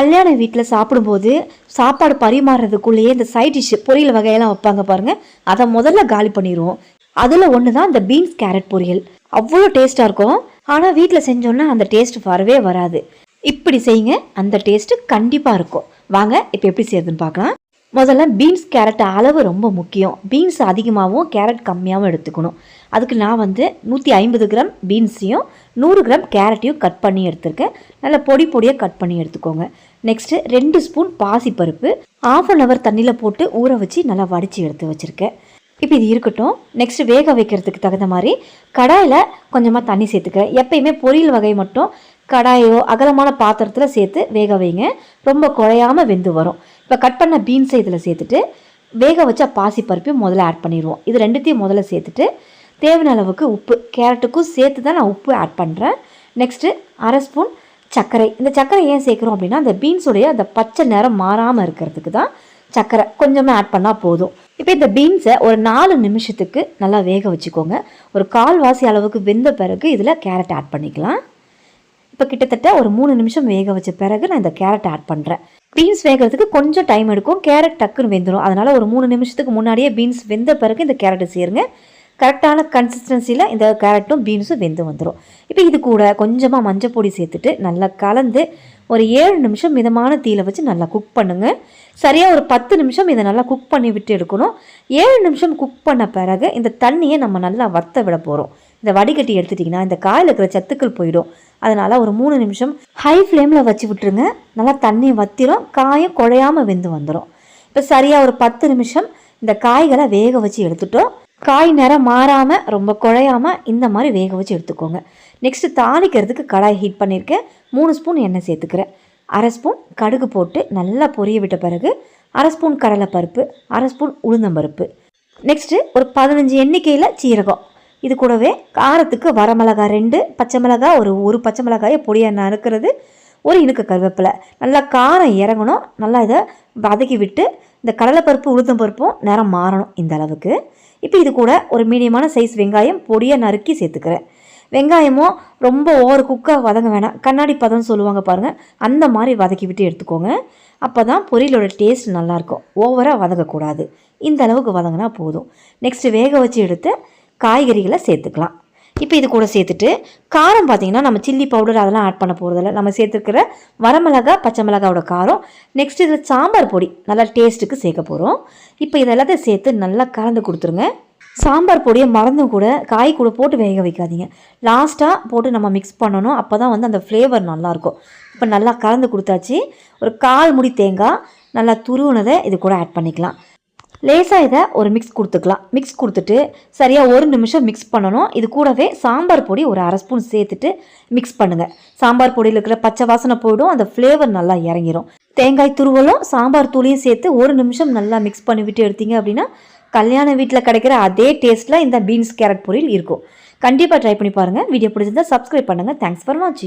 கல்யாண வீட்டில் சாப்பிடும்போது சாப்பாடு பரிமாறுறதுக்குள்ளேயே இந்த சைட் டிஷ் பொரியல் வகையெல்லாம் வைப்பாங்க பாருங்கள், அதை முதல்ல காலி பண்ணிடுவோம். அதில் ஒன்று தான் இந்த பீன்ஸ் கேரட் பொரியல். அவ்வளோ டேஸ்ட்டாக இருக்கும். ஆனால் வீட்டில் செஞ்சோன்னா அந்த டேஸ்ட் வரவே வராது. இப்படி செய்யுங்க, அந்த டேஸ்ட்டு கண்டிப்பாக இருக்கும். வாங்க இப்போ எப்படி செய்யறதுன்னு பார்க்கலாம். முதல்ல பீன்ஸ் கேரட் அளவு ரொம்ப முக்கியம். பீன்ஸ் அதிகமாகவும் கேரட் கம்மியாகவும் எடுத்துக்கணும். அதுக்கு நான் 150 கிராம் பீன்ஸையும் 100 கிராம் கேரட்டையும் கட் பண்ணி எடுத்துருக்கேன். நல்லா பொடி பொடியாக கட் பண்ணி எடுத்துக்கோங்க. நெக்ஸ்ட்டு 2 ஸ்பூன் பாசிப்பருப்பு 1/2 hour தண்ணியில் போட்டு ஊற வச்சு நல்லா வடித்து எடுத்து வச்சுருக்கேன். இப்போ இது இருக்கட்டும். நெக்ஸ்ட்டு வேக வைக்கிறதுக்கு தகுந்த மாதிரி கடாயில் கொஞ்சமாக தண்ணி சேர்த்துக்க. எப்பயுமே பொரியல் வகை மட்டும் கடாயோ அகலமான பாத்திரத்தில் சேர்த்து வேக வைங்க. ரொம்ப குழையாமல் வெந்து வரும். இப்போ கட் பண்ண பீன்ஸை இதில் சேர்த்துட்டு வேக வச்ச பாசிப்பருப்பையும் முதல்ல ஆட் பண்ணிடுவோம். இது ரெண்டுத்தையும் முதல்ல சேர்த்துட்டு தேவையான அளவுக்கு உப்பு, கேரட்டுக்கும் சேர்த்து தான் நான் உப்பு ஆட் பண்ணுறேன். நெக்ஸ்ட்டு 1/2 ஸ்பூன் சர்க்கரை. இந்த சர்க்கரை ஏன் சேர்க்குறோம் அப்படின்னா அந்த பீன்ஸுடைய அந்த பச்சை நிறம் மாறாமல் இருக்கிறதுக்கு தான் சர்க்கரை கொஞ்சமாக ஆட் பண்ணால் போதும். இப்போ இந்த பீன்ஸை ஒரு 4 நிமிஷத்துக்கு நல்லா வேக வச்சுக்கோங்க. ஒரு 1/4 அளவுக்கு வெந்த பிறகு இதில் கேரட் ஆட் பண்ணிக்கலாம். இப்போ கிட்டத்தட்ட ஒரு 3 நிமிஷம் வேக வச்ச பிறகு நான் இந்த கேரட் ஆட் பண்ணுறேன். பீன்ஸ் வேகிறதுக்கு கொஞ்சம் டைம் எடுக்கும், கேரட் டக்குன்னு வெந்துடும். அதனால் ஒரு 3 நிமிஷத்துக்கு முன்னாடியே பீன்ஸ் வெந்த பிறகு இந்த கேரட்டை சேருங்க. கரெக்டான கன்சிஸ்டன்சியில் இந்த கேரட்டும் பீன்ஸும் வெந்து வந்துடும். இப்போ இது கூட கொஞ்சமாக மஞ்சள் பொடி சேர்த்துட்டு நல்லா கலந்து ஒரு 7 நிமிஷம் மிதமான தீயில வச்சு நல்லா குக் பண்ணுங்கள். சரியாக ஒரு 10 நிமிஷம் இதை நல்லா குக் பண்ணி விட்டு எடுக்கணும். 7 நிமிஷம் குக் பண்ண பிறகு இந்த தண்ணியை நம்ம நல்லா வற்ற விட போகிறோம். இந்த வடிகட்டி எடுத்துட்டிங்கன்னா இந்த காயில் இருக்கிற சத்துக்கள் போயிடும். அதனால் ஒரு 3 நிமிஷம் ஹை ஃப்ளேமில் வச்சு விட்டுருங்க. நல்லா தண்ணி வற்றிடும், காயும் குழையாமல் வெந்து வந்துடும். இப்போ சரியாக ஒரு 10 நிமிஷம் இந்த காய்களை வேக வச்சு எடுத்துட்டோம். காய் நிறம் மாறாமல் ரொம்ப குழையாமல் இந்த மாதிரி வேக வச்சு எடுத்துக்கோங்க. நெக்ஸ்ட்டு தாளிக்கிறதுக்கு கடாய் ஹீட் பண்ணியிருக்கேன். 3 ஸ்பூன் எண்ணெய் சேர்த்துக்கிறேன். 1/2 ஸ்பூன் கடுகு போட்டு நல்லா பொரிய விட்ட பிறகு 1/2 ஸ்பூன் கடலைப்பருப்பு, 1/2 ஸ்பூன் உளுந்தம்பருப்பு, நெக்ஸ்ட்டு ஒரு 15 எண்ணிக்கையில் சீரகம். இது கூடவே காரத்துக்கு வரமிளகாய் 2, பச்சை மிளகாய் ஒரு பச்சை மிளகாயை பொடியாக நறுக்கிறது, ஒரு இனுக்கு கருவேப்பிலை. நல்லா காரம் இறங்கணும். நல்லா இதை வதக்கி விட்டு இந்த கடலைப்பருப்பு உளுத்தம்பருப்பும் நிறம் மாறணும் இந்த அளவுக்கு. இப்போ இது கூட ஒரு மீடியமான சைஸ் வெங்காயம் பொடியாக நறுக்கி சேர்த்துக்கிறேன். வெங்காயமும் ரொம்ப ஓவர் குக்காக வதங்க வேணாம், கண்ணாடி பதம்னு சொல்லுவாங்க பாருங்கள், அந்த மாதிரி வதக்கி விட்டு எடுத்துக்கோங்க. அப்போ தான் பொரியலோட டேஸ்ட் நல்லாயிருக்கும். ஓவராக வதங்கக்கூடாது, இந்த அளவுக்கு வதங்கினா போதும். நெக்ஸ்ட்டு வேக வச்சு எடுத்து காய்கறிகளை சேர்த்துக்கலாம். இப்போ இது கூட சேர்த்துட்டு காரம் பார்த்திங்கன்னா நம்ம சில்லி பவுடர் அதெல்லாம் ஆட் பண்ண போகிறதில்ல. நம்ம சேர்த்துருக்கிற வரமிளகாய் பச்சை மிளகாவோட காரம். நெக்ஸ்ட் இதில் சாம்பார் பொடி நல்லா டேஸ்ட்டுக்கு சேர்க்க போகிறோம். இப்போ இதெல்லாத்தையும் சேர்த்து நல்லா கலந்து கொடுத்துருங்க. சாம்பார் பொடியை மறந்தும் கூட காய் கூட போட்டு வேக வைக்காதீங்க, லாஸ்ட்டாக போட்டு நம்ம மிக்ஸ் பண்ணணும். அப்போ தான் அந்த ஃப்ளேவர் நல்லாயிருக்கும். இப்போ நல்லா கலந்து கொடுத்தாச்சு. ஒரு 1/4 முடி தேங்காய் நல்லா துருவுனதை இது கூட ஆட் பண்ணிக்கலாம். லேசாக இதை ஒரு மிக்ஸ் கொடுத்துக்கலாம். மிக்ஸ் கொடுத்துட்டு சரியாக 1 நிமிஷம் மிக்ஸ் பண்ணணும். இது கூடவே சாம்பார் பொடி ஒரு 1/2 ஸ்பூன் சேர்த்துட்டு மிக்ஸ் பண்ணுங்கள். சாம்பார் பொடியில் இருக்கிற பச்சை வாசனை போய்டும், அந்த ஃப்ளேவர் நல்லா இறங்கிடும். தேங்காய் துருவலும் சாம்பார் தூளையும் சேர்த்து 1 நிமிஷம் நல்லா மிக்ஸ் பண்ணிவிட்டு எடுத்தீங்க அப்படின்னா கல்யாண வீட்டில் கிடைக்கிற அதே டேஸ்ட்டில் இந்த பீன்ஸ் கேரட் பொரியல் இருக்கும். கண்டிப்பாக ட்ரை பண்ணி பாருங்கள். வீடியோ பிடிச்சிருந்தா சப்ஸ்கிரைப் பண்ணுங்கள். தேங்க்ஸ் ஃபார் வாட்சிங்.